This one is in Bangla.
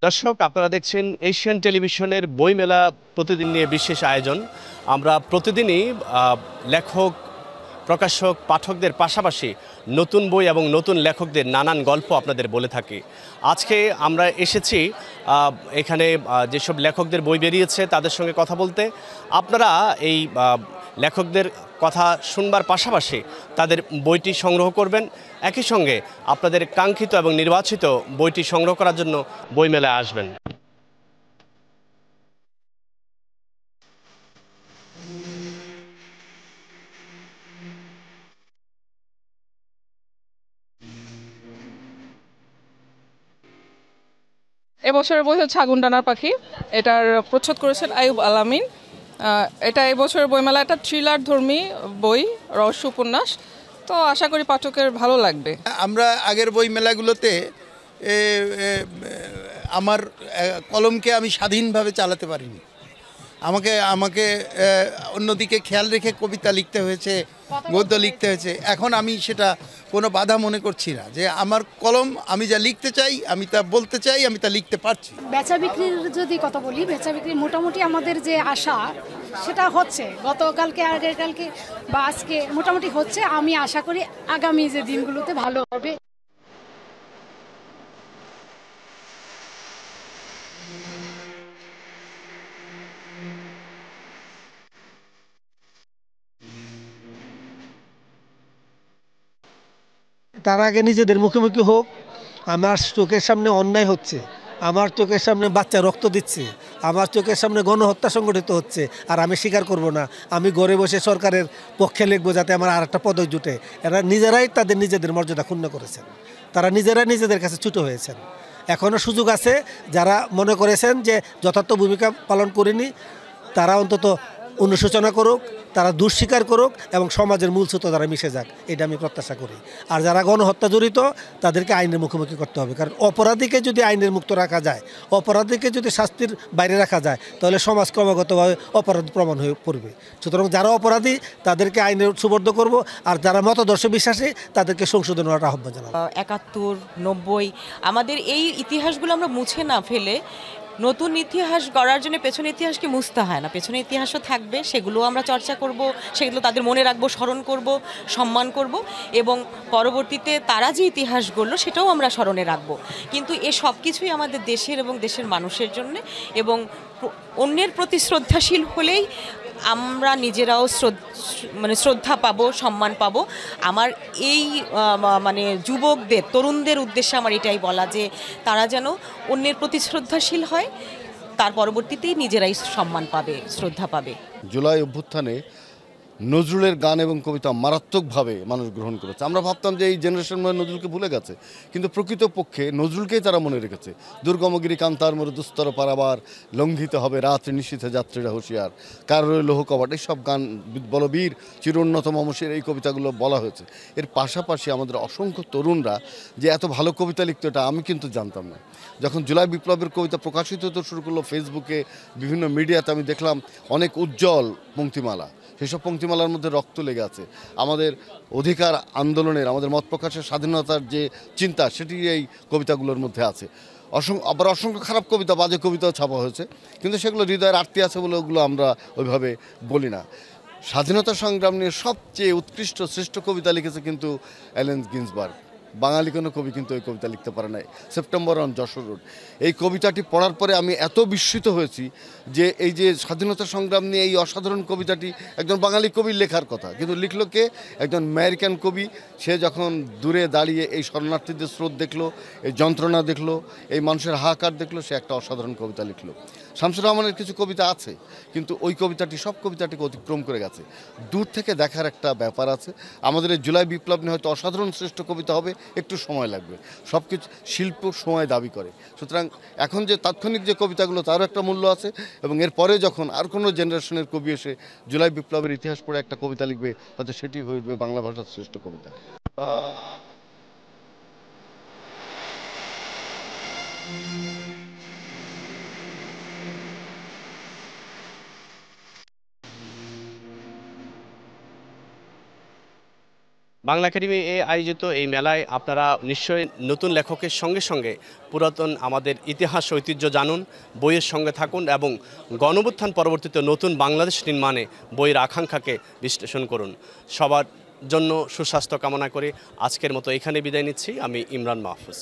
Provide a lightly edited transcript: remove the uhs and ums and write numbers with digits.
দর্শক, আপনারা দেখছেন এশিয়ান টেলিভিশনের বইমেলা প্রতিদিন নিয়ে বিশেষ আয়োজন। আমরা প্রতিদিনই লেখক, প্রকাশক, পাঠকদের পাশাপাশি নতুন বই এবং নতুন লেখকদের নানান গল্প আপনাদের বলে থাকি। আজকে আমরা এসেছি এখানে যেসব লেখকদের বই বেরিয়েছে তাদের সঙ্গে কথা বলতে। আপনারা এই লেখকদের কথা শুনবার পাশাপাশি তাদের বইটি সংগ্রহ করবেন, একই সঙ্গে আপনাদের কাঙ্ক্ষিত এবং নির্বাচিত বইটি সংগ্রহ করার জন্য বইমেলায় আসবেন। এবছরের বই হচ্ছে আগুন ডানার পাখি। এটার প্রচ্ছদ করেছেন আইয়ুব আলামিন। এটা এবছরের বইমেলা একটা থ্রিলার ধর্মী বই, রহস্য উপন্যাস। তো আশা করি পাঠকের ভালো লাগবে। আমরা আগের বই মেলাগুলোতে আমার কলমকে আমি স্বাধীনভাবে চালাতে পারিনি। আমাকে আমাকে অন্যদিকে খেয়াল রেখে কবিতা লিখতে হয়েছে, গদ্য লিখতে হয়েছে। এখন আমি সেটা কোনো বাধা মনে করছি না, যে আমার কলম, আমি যা লিখতে চাই, আমি তা বলতে চাই, আমি তা লিখতে পারছি। বেচা বিক্রির যদি কথা বলি, বেচা বিক্রি মোটামুটি আমাদের যে আশা সেটা হচ্ছে, গতকালকে আগের কালকে বা আজকে মোটামুটি হচ্ছে। আমি আশা করি আগামী যে দিনগুলোতে ভালো হবে। তার আগে নিজেদের মুখোমুখি হোক। আমার চোখের সামনে অন্যায় হচ্ছে, আমার চোখের সামনে বাচ্চা রক্ত দিচ্ছে, আমার চোখের সামনে গণহত্যা সংগঠিত হচ্ছে, আর আমি স্বীকার করব না। আমি ঘরে বসে সরকারের পক্ষে লিখবো যাতে আমার আর একটা পদক জুটে। এরা নিজেরাই তাদের নিজেদের মর্যাদা ক্ষুণ্ণ করেছেন, তারা নিজেরাই নিজেদের কাছে ছোট হয়েছেন। এখনও সুযোগ আছে, যারা মনে করেছেন যে যথার্থ ভূমিকা পালন করিনি, তারা অন্তত অনুশোচনা করুক, তারা দুঃস্বীকার করুক এবং সমাজের মূল স্রোতে তারা মিশে যাক, এটা আমি প্রত্যাশা করি। আর যারা গণহত্যা জড়িত তাদেরকে আইনের মুখোমুখি করতে হবে, কারণ অপরাধীকে যদি আইনের মুক্ত রাখা যায়, অপরাধীকে যদি শাস্তির বাইরে রাখা যায়, তাহলে সমাজ ক্রমাগতভাবে অপরাধ প্রমাণ হয়ে পড়বে। সুতরাং যারা অপরাধী তাদেরকে আইনের সুবর্দ করব, আর যারা মতদর্শ বিশ্বাসী তাদেরকে সংশোধন হওয়ার আহ্বান জানাবো। ৭১, ৯০ আমাদের এই ইতিহাসগুলো আমরা মুছে না ফেলে নতুন ইতিহাস গড়ার জন্য পেছনের ইতিহাসকে মুছতে হয় না। পেছনের ইতিহাসও থাকবে, সেগুলো আমরা চর্চা করব, সেগুলো তাদের মনে রাখবো, স্মরণ করব, সম্মান করব, এবং পরবর্তীতে তারা যে ইতিহাস গড়ল সেটাও আমরা স্মরণে রাখবো। কিন্তু এ সব কিছুই আমাদের দেশের এবং দেশের মানুষের জন্য, এবং অন্যের প্রতি শ্রদ্ধাশীল হলেই আমরা নিজেরাও শ্রদ্ধা পাবো, সম্মান পাবো। আমার এই যুবকদের, তরুণদের উদ্দেশ্যে আমার এটাই বলা, যে তারা যেন অন্যের প্রতি শ্রদ্ধাশীল হয়, তার পরবর্তীতেই নিজেরাই সম্মান পাবে, শ্রদ্ধা পাবে। জুলাই অভ্যুত্থানে নজরুলের গান এবং কবিতা মারাত্মকভাবে মানুষ গ্রহণ করেছে। আমরা ভাবতাম যে এই জেনারেশন নজরুলকে ভুলে গেছে, কিন্তু প্রকৃতপক্ষে নজরুলকেই তারা মনে রেখেছে। দুর্গমগিরি কান্তার মরে দুস্তর পারাবার, লঙ্ঘিত হবে রাত্রি নিশীথে যাত্রীরা হুঁশিয়ার, কারোর লৌহ কবাট, এইসব গান, বলবীর চিরোন্নত মমসের এই কবিতাগুলো বলা হয়েছে। এর পাশাপাশি আমাদের অসংখ্য তরুণরা যে এত ভালো কবিতা লিখত, এটা আমি কিন্তু জানতাম না। যখন জুলাই বিপ্লবের কবিতা প্রকাশিত হতে শুরু করলো ফেসবুকে, বিভিন্ন মিডিয়াতে, আমি দেখলাম অনেক উজ্জ্বল পংক্তিমালা। সেসব পংক্তিমালার মধ্যে রক্ত লেগে আছে। আমাদের অধিকার আন্দোলনের, আমাদের মত প্রকাশের স্বাধীনতার যে চিন্তা, সেটি এই কবিতাগুলোর মধ্যে আছে। আবার অসংখ্য খারাপ কবিতা, বাজে কবিতাও ছাপা হয়েছে, কিন্তু সেগুলো হৃদয়ের আরতি আছে বলে ওগুলো আমরা ওইভাবে বলি না। স্বাধীনতা সংগ্রাম নিয়ে সবচেয়ে উৎকৃষ্ট শ্রেষ্ঠ কবিতা লিখেছে কিন্তু অ্যালেন গিন্সবার্গ। বাঙালি কোনো কবি কিন্তু এই কবিতা লিখতে পারে নাই। সেপ্টেম্বর অন যশোর রোড, এই কবিতাটি পড়ার পরে আমি এত বিস্মিত হয়েছি যে এই যে স্বাধীনতা সংগ্রাম নিয়ে এই অসাধারণ কবিতাটি একজন বাঙালি কবির লেখার কথা, কিন্তু লিখলো কে? একজন আমেরিকান কবি। সে যখন দূরে দাঁড়িয়ে এই শরণার্থীদের স্রোত দেখলো, এই যন্ত্রণা দেখলো, এই মানুষের হাহাকার দেখলো, সে একটা অসাধারণ কবিতা লিখলো। শামসুর রহমানের কিছু কবিতা আছে, কিন্তু ওই কবিতাটি সব কবিতাটিকে অতিক্রম করে গেছে। দূর থেকে দেখার একটা ব্যাপার আছে। আমাদের এই জুলাই বিপ্লব নিয়ে হয়তো অসাধারণ শ্রেষ্ঠ কবিতা হবে, একটু সময় লাগবে। সব কিছু শিল্প সময় দাবি করে। সুতরাং এখন যে তাৎক্ষণিক যে কবিতাগুলো, তারও একটা মূল্য আছে, এবং এরপরে যখন আর কোনো জেনারেশনের কবি এসে জুলাই বিপ্লবের ইতিহাস পড়ে একটা কবিতা লিখবে, হয়তো সেটি হইবে বাংলা ভাষার শ্রেষ্ঠ কবিতা। বাংলা একাডেমি আয়োজিত এই মেলায় আপনারা নিশ্চয়ই নতুন লেখকের সঙ্গে সঙ্গে পুরাতন আমাদের ইতিহাস ঐতিহ্য জানুন, বইয়ের সঙ্গে থাকুন এবং গণঅভ্যুত্থান পরবর্তীতে নতুন বাংলাদেশ নির্মাণে বইয়ের আকাঙ্ক্ষাকে বিশ্লেষণ করুন। সবার জন্য সুস্বাস্থ্য কামনা করে আজকের মতো এখানে বিদায় নিচ্ছি। আমি ইমরান মাহফুজ।